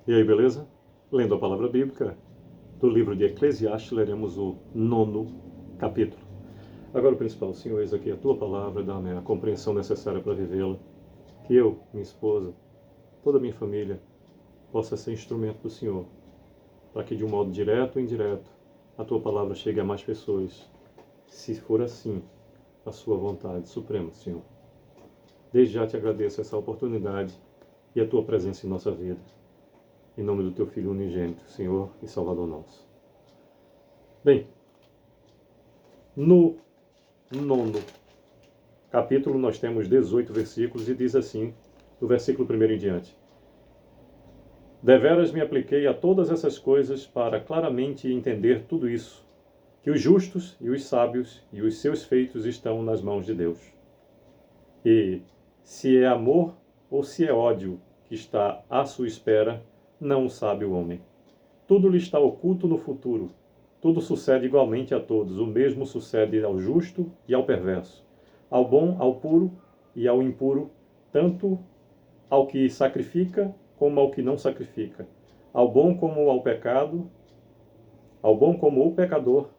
E aí, beleza? Lendo a palavra bíblica do livro de Eclesiastes, leremos o 9º capítulo. Agora, o principal, Senhor, eis aqui a tua palavra, dá-me a compreensão necessária para vivê-la. Que eu, minha esposa, toda a minha família, possa ser instrumento do Senhor, para que de um modo direto ou indireto a tua palavra chegue a mais pessoas, se for assim a sua vontade suprema, Senhor. Desde já te agradeço essa oportunidade e a tua presença em nossa vida. Em nome do teu Filho unigênito, Senhor e Salvador nosso. Bem, no 9º capítulo nós temos 18 versículos e diz assim, do versículo 1 em diante: Deveras me apliquei a todas essas coisas para claramente entender tudo isso, que os justos e os sábios e os seus feitos estão nas mãos de Deus. E se é amor ou se é ódio que está à sua espera, não o sabe o homem. Tudo lhe está oculto no futuro. Tudo sucede igualmente a todos. O mesmo sucede ao justo e ao perverso, ao bom, ao puro e ao impuro, tanto ao que sacrifica como ao que não sacrifica, ao bom como ao pecado, ao bom como o pecador,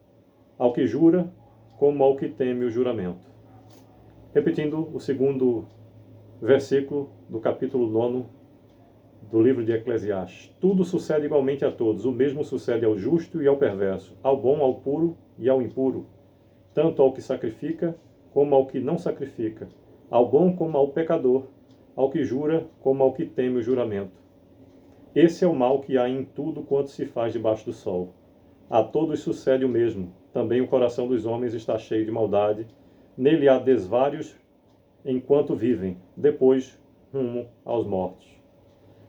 ao que jura como ao que teme o juramento. Repetindo o segundo versículo do capítulo 9 do livro de Eclesiastes. Tudo sucede igualmente a todos. O mesmo sucede ao justo e ao perverso, ao bom, ao puro e ao impuro, tanto ao que sacrifica como ao que não sacrifica, ao bom como ao pecador, ao que jura como ao que teme o juramento. Esse é o mal que há em tudo quanto se faz debaixo do sol. A todos sucede o mesmo. Também o coração dos homens está cheio de maldade. Nele há desvários enquanto vivem, depois rumo aos mortos.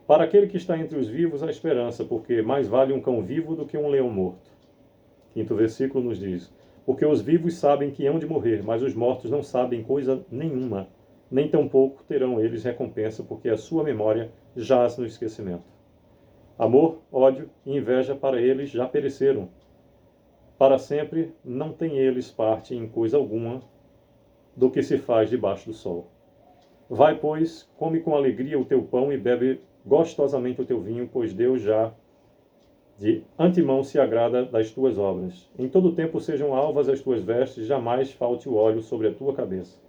Para aquele que está entre os vivos, há esperança, porque mais vale um cão vivo do que um leão morto. 5º versículo nos diz: Porque os vivos sabem que hão de morrer, mas os mortos não sabem coisa nenhuma, nem tampouco terão eles recompensa, porque a sua memória jaz no esquecimento. Amor, ódio e inveja para eles já pereceram. Para sempre não têm eles parte em coisa alguma do que se faz debaixo do sol. Vai, pois, come com alegria o teu pão e bebe gostosamente o teu vinho, pois Deus já de antemão se agrada das tuas obras. Em todo tempo sejam alvas as tuas vestes, jamais falte o óleo sobre a tua cabeça.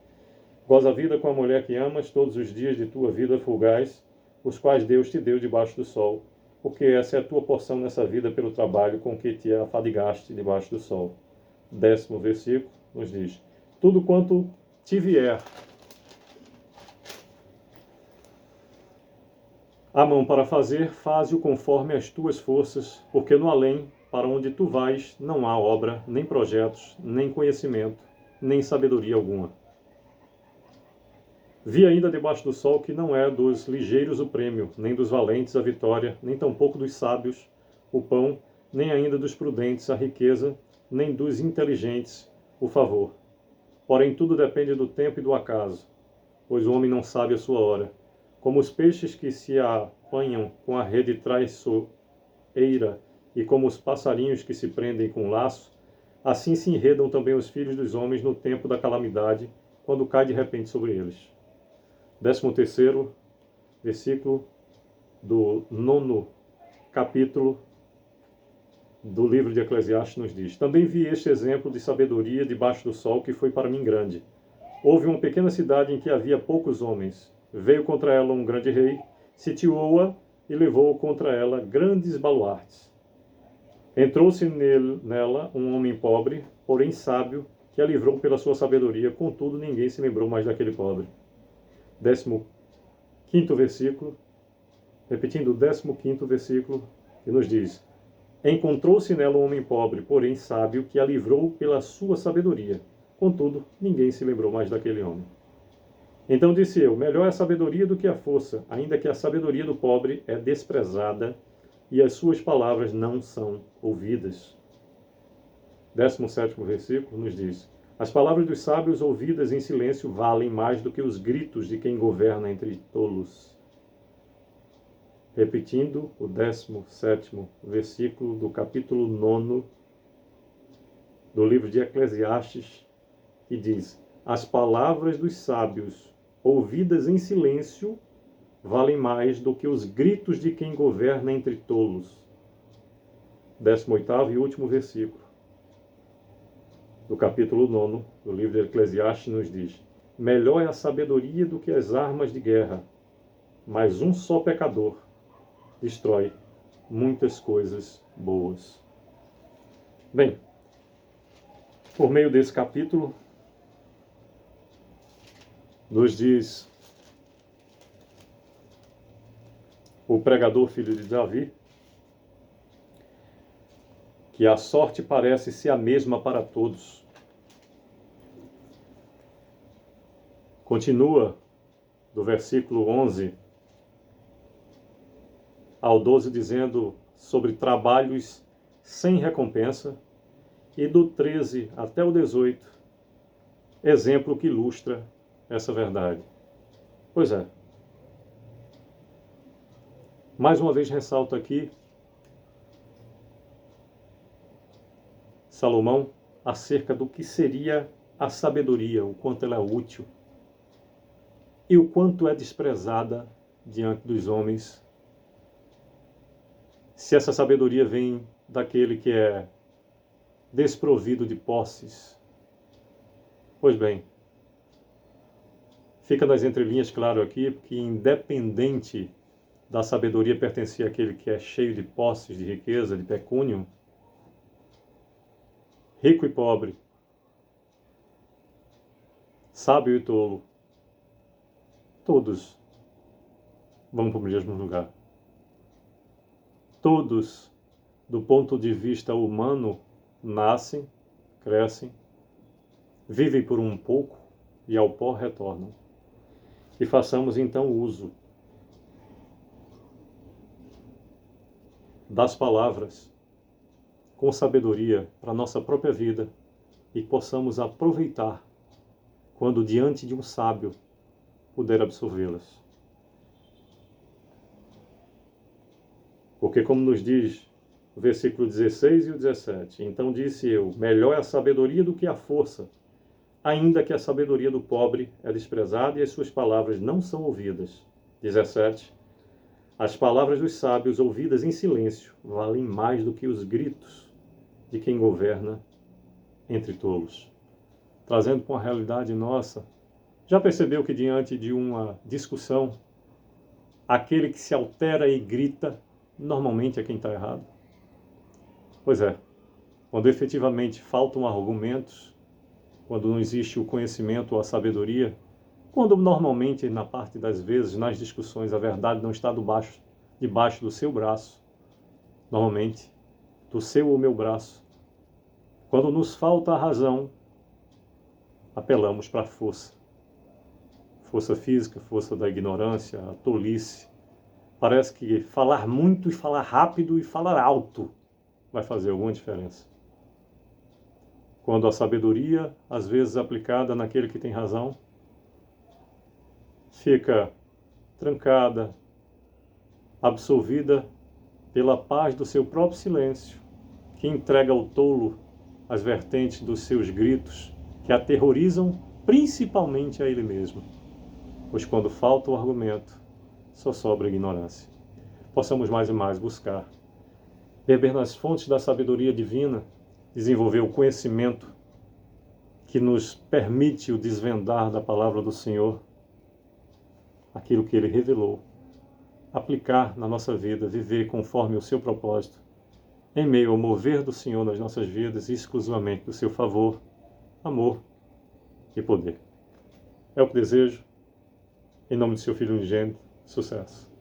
Goza a vida com a mulher que amas, todos os dias de tua vida fugaz, os quais Deus te deu debaixo do sol, porque essa é a tua porção nessa vida pelo trabalho com que te afadigaste debaixo do sol. 10º versículo nos diz: Tudo quanto te vier a mão para fazer, faze-o conforme as tuas forças, porque no além, para onde tu vais, não há obra, nem projetos, nem conhecimento, nem sabedoria alguma. Vi ainda debaixo do sol que não é dos ligeiros o prêmio, nem dos valentes a vitória, nem tampouco dos sábios o pão, nem ainda dos prudentes a riqueza, nem dos inteligentes o favor. Porém, tudo depende do tempo e do acaso, pois o homem não sabe a sua hora. Como os peixes que se apanham com a rede traiçoeira e como os passarinhos que se prendem com laço, assim se enredam também os filhos dos homens no tempo da calamidade, quando cai de repente sobre eles. 13º versículo do 9º capítulo do livro de Eclesiastes nos diz: Também vi este exemplo de sabedoria debaixo do sol que foi para mim grande. Houve uma pequena cidade em que havia poucos homens. Veio contra ela um grande rei, sitiou-a e levou contra ela grandes baluartes. Entrou-se nela um homem pobre, porém sábio, que a livrou pela sua sabedoria, contudo ninguém se lembrou mais daquele pobre. 15º versículo, repetindo o 15º versículo, que nos diz: Encontrou-se nela um homem pobre, porém sábio, que a livrou pela sua sabedoria. Contudo, ninguém se lembrou mais daquele homem. Então disse eu: melhor é a sabedoria do que a força, ainda que a sabedoria do pobre é desprezada e as suas palavras não são ouvidas. 17º versículo nos diz: As palavras dos sábios ouvidas em silêncio valem mais do que os gritos de quem governa entre tolos. Repetindo o 17º versículo do capítulo 9 do livro de Eclesiastes, que diz: As palavras dos sábios ouvidas em silêncio valem mais do que os gritos de quem governa entre tolos. 18º e último versículo do capítulo 9 do livro de Eclesiastes nos diz: melhor é a sabedoria do que as armas de guerra, mas um só pecador destrói muitas coisas boas. Bem, por meio desse capítulo, nos diz o pregador filho de Davi que a sorte parece ser a mesma para todos. Continua do versículo 11 ao 12 dizendo sobre trabalhos sem recompensa, e do 13 até o 18, exemplo que ilustra essa verdade. Pois é. Mais uma vez ressalto aqui Salomão acerca do que seria a sabedoria, o quanto ela é útil e o quanto é desprezada diante dos homens. Se essa sabedoria vem daquele que é desprovido de posses. Pois bem, fica nas entrelinhas claro aqui que independente da sabedoria pertencer àquele que é cheio de posses, de riqueza, de pecúnio, rico e pobre, sábio e tolo, todos vão para o mesmo lugar. Todos, do ponto de vista humano, nascem, crescem, vivem por um pouco e ao pó retornam. E façamos então uso das palavras com sabedoria para a nossa própria vida e possamos aproveitar quando diante de um sábio puder absorvê-las. Porque como nos diz o versículo 16 e o 17, então disse eu, melhor é a sabedoria do que a força, ainda que a sabedoria do pobre é desprezada e as suas palavras não são ouvidas. 17. As palavras dos sábios ouvidas em silêncio valem mais do que os gritos de quem governa entre tolos. Trazendo para uma realidade nossa, já percebeu que diante de uma discussão, aquele que se altera e grita, normalmente é quem está errado? Pois é, quando efetivamente faltam argumentos, quando não existe o conhecimento ou a sabedoria, quando normalmente, na parte das vezes, nas discussões, a verdade não está debaixo do seu braço, normalmente, do seu ou meu braço, quando nos falta a razão, apelamos para a força. Força física, força da ignorância, a tolice. Parece que falar muito e falar rápido e falar alto vai fazer alguma diferença. Quando a sabedoria, às vezes aplicada naquele que tem razão, fica trancada, absorvida pela paz do seu próprio silêncio, que entrega ao tolo as vertentes dos seus gritos, que aterrorizam principalmente a ele mesmo. Pois quando falta o argumento, só sobra a ignorância. Possamos mais e mais buscar beber nas fontes da sabedoria divina, desenvolver o conhecimento que nos permite o desvendar da palavra do Senhor, aquilo que Ele revelou, aplicar na nossa vida, viver conforme o seu propósito, em meio ao mover do Senhor nas nossas vidas e exclusivamente do seu favor, amor e poder. É o que desejo, em nome do seu Filho unigênito, sucesso.